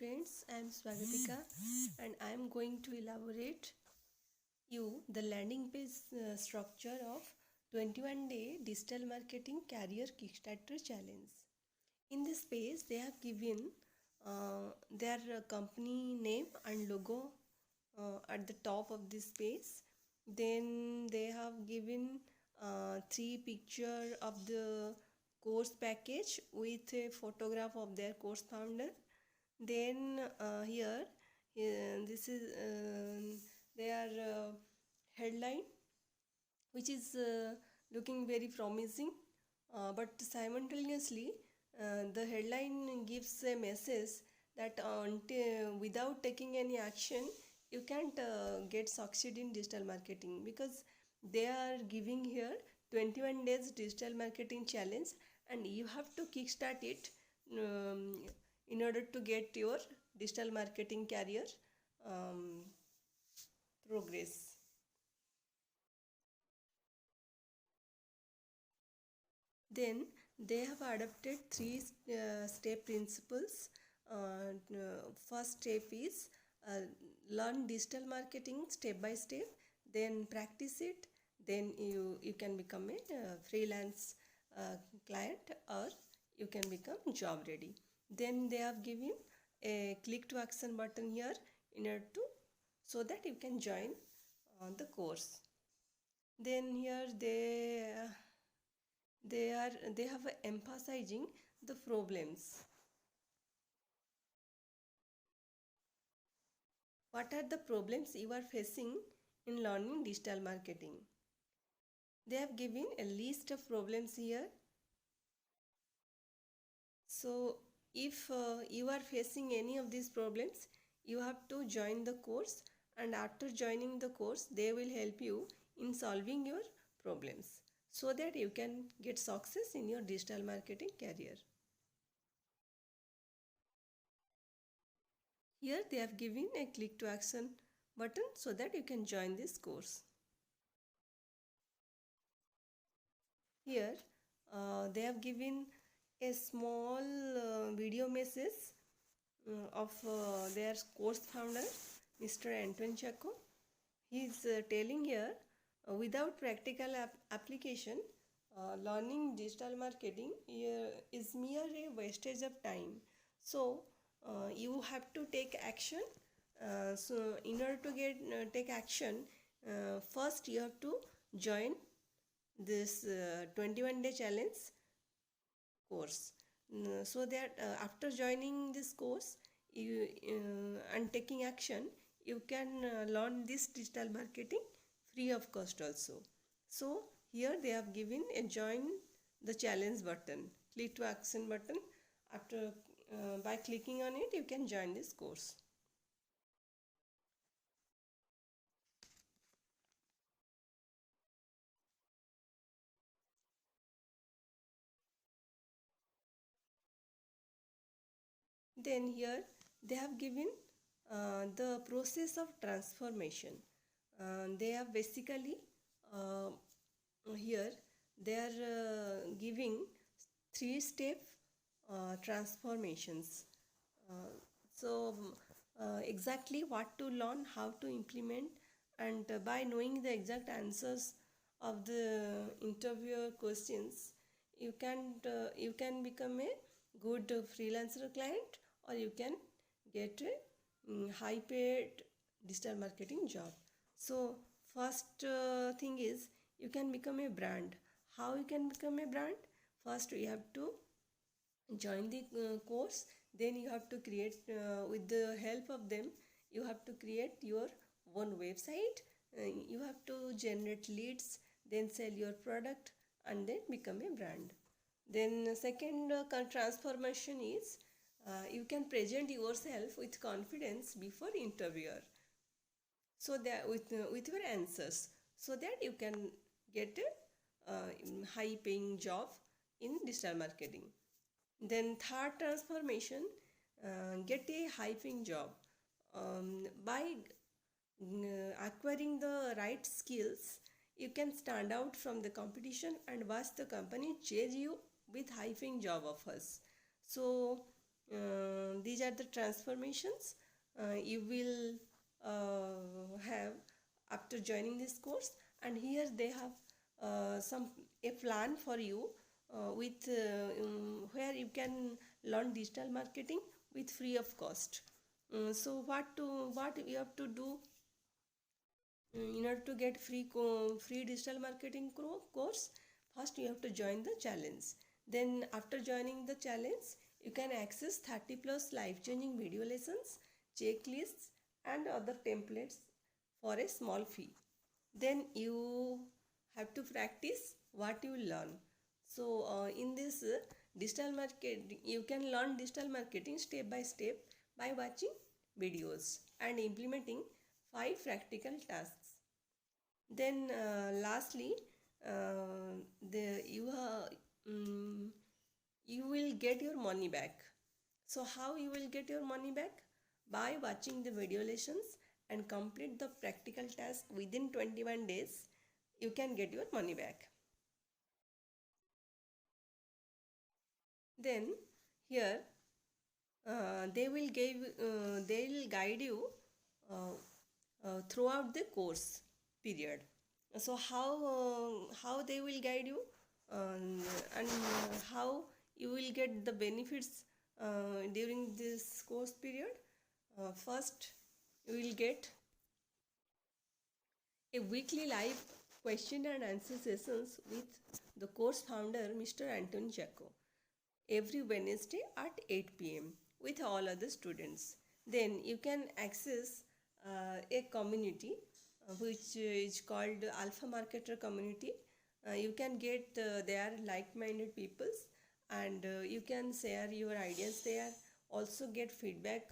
friends, I am Swagatika and I am going to elaborate you the landing page structure of 21-day digital marketing career Kickstarter challenge. In this page, they have given their company name and logo at the top of this page. Then they have given three picture of the course package with a photograph of their course founder. Then here this is their headline, which is looking very promising, but simultaneously the headline gives a message that without taking any action you can't get succeed in digital marketing, because they are giving here 21 days digital marketing challenge and you have to kickstart it in order to get your digital marketing career progress. Then they have adopted three step principles. First step is learn digital marketing step by step, then practice it, then you can become a freelance client, or you can become job ready. Then they have given a click to action button here in order to, so that you can join the course. Then here they have emphasizing the problems. What are the problems you are facing in learning digital marketing? They have given a list of problems here. So if you are facing any of these problems, you have to join the course, and after joining the course they will help you in solving your problems so that you can get success in your digital marketing career. Here they have given a click to action button so that you can join this course. Here they have given a small video message of their course founder, Mr. Anton Chaco. He is telling here, without practical application, learning digital marketing is mere a wastage of time. So you have to take action. So in order to take action, first you have to join this 21-day challenge course, so that after joining this course and taking action, you can learn this digital marketing free of cost also. So here they have given a join the challenge button, click to action button. After by clicking on it, you can join this course. Then here they have given the process of transformation. They have basically here they are giving three-step transformations. So exactly what to learn, how to implement, and by knowing the exact answers of the interviewer questions, you can become a good freelancer client, or you can get a high paid digital marketing job. So first thing is you can become a brand. How you can become a brand? First you have to join the course, then you have to create with the help of them, you have to create your own website, you have to generate leads, then sell your product, and then become a brand. Then second transformation is you can present yourself with confidence before interviewer, so that with your answers, so that you can get a high paying job in digital marketing. Then third transformation, get a high paying job by acquiring the right skills. You can stand out from the competition and watch the company chase you with high paying job offers. So these are the transformations you will have after joining this course. And here they have some a plan for you with where you can learn digital marketing with free of cost. So what you have to do in order to get free digital marketing course? First you have to join the challenge. Then after joining the challenge, you can access 30 plus life changing video lessons, checklists and other templates for a small fee. Then you have to practice what you learn. So in this digital market, you can learn digital marketing step by step by watching videos and implementing 5 practical tasks. Then lastly, the um, you will get your money back. So how you will get your money back? By watching the video lessons and complete the practical task within 21 days, you can get your money back. Then here they will guide you uh, throughout the course period. So how they will guide you, and how you will get the benefits during this course period? First, you will get a weekly live question and answer sessions with the course founder, Mr. Anthony Jaco, every Wednesday at 8 p.m. with all other students. Then you can access a community which is called Alpha Marketer Community. You can get there like-minded peoples, and you can share your ideas there, also get feedback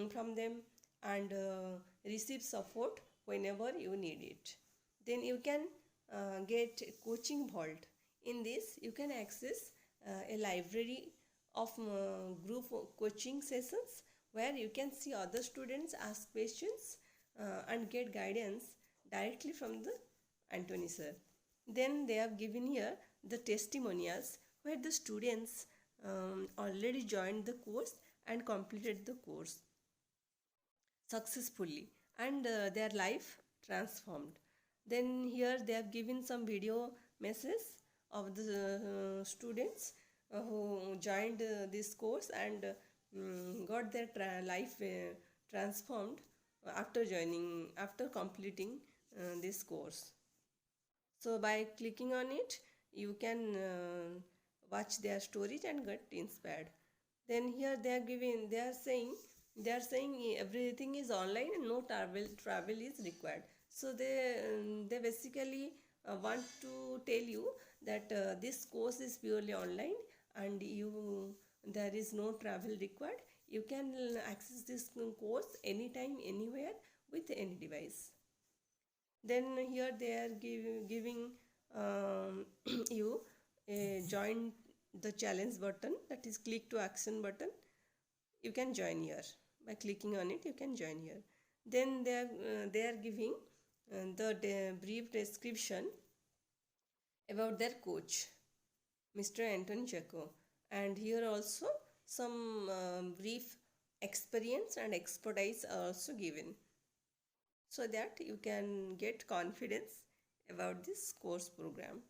from them, and receive support whenever you need it. Then you can get coaching vault. In this you can access a library of group coaching sessions where you can see other students ask questions and get guidance directly from the Anthony sir. Then they have given here the testimonials where the students already joined the course and completed the course successfully, and their life transformed. Then here they have given some video messages of the students who joined this course and got their life transformed after completing this course. So by clicking on it, you can watch their stories and get inspired. Then here they are saying everything is online and no travel is required. So they basically want to tell you that this course is purely online and there is no travel required. You can access this course anytime, anywhere with any device. Then here they are giving you a join the challenge button, that is click to action button. You can join here by clicking on it. You can join here. Then they are giving the brief description about their coach, Mr. Anton Jaco, and here also some brief experience and expertise are also given, so that you can get confidence about this course program.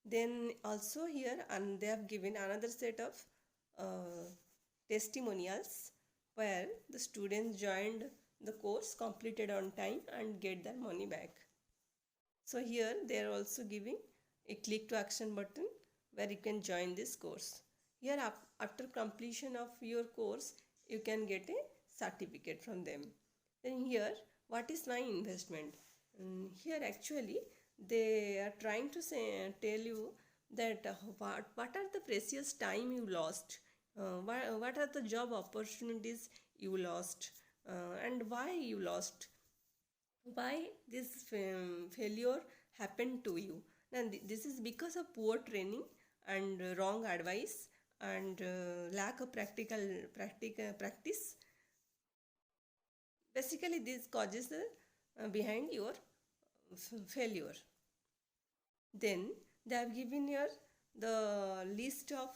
Then also here, and they have given another set of testimonials where the students joined the course, completed on time and get their money back. So here they are also giving a click to action button where you can join this course. Here after completion of your course, you can get a certificate from them. Then here, what is my investment? Here actually they are trying to tell you that what are the precious time you lost, what are the job opportunities you lost, and why you lost, why this failure happened to you. And this is because of poor training and wrong advice and lack of practice. Basically this causes behind your failure. Then they have given here the list of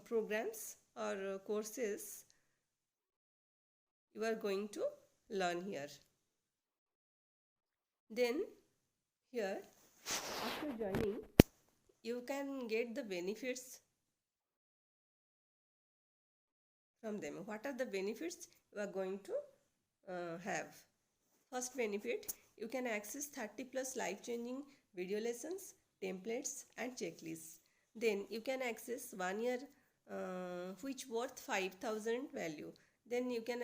programs or courses you are going to learn here. Then here, after joining, you can get the benefits from them. What are the benefits you are going to have? First benefit, you can access 30 plus life changing video lessons, templates and checklists. Then you can access 1 year which worth 5,000 value. Then you can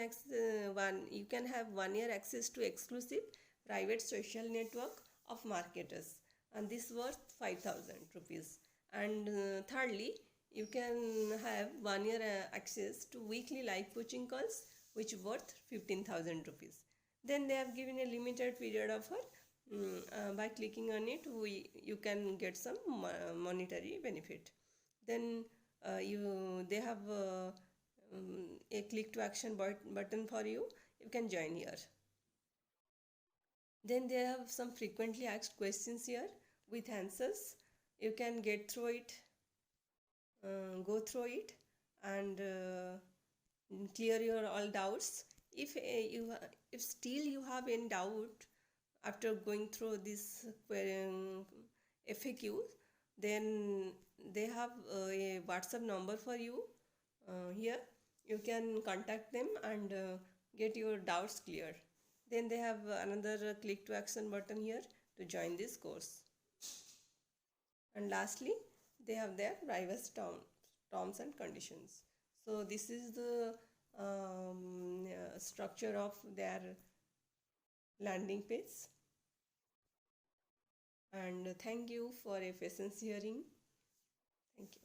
you can have 1 year access to exclusive private social network of marketers, and this worth 5,000 rupees. And thirdly, you can have 1 year access to weekly live coaching calls which worth 15,000 rupees. Then they have given a limited period offer. By clicking on it, you can get some monetary benefit. Then they have a click to action button for you. You can join here. Then they have some frequently asked questions here with answers. You can get through it, go through it, and clear your all doubts. If still you have any doubt after going through this FAQ, then they have a WhatsApp number for you here. You can contact them and get your doubts cleared. Then they have another click to action button here to join this course. And lastly, they have their privacy terms and conditions. So this is the structure of their landing page. And thank you for a patience hearing. Thank you.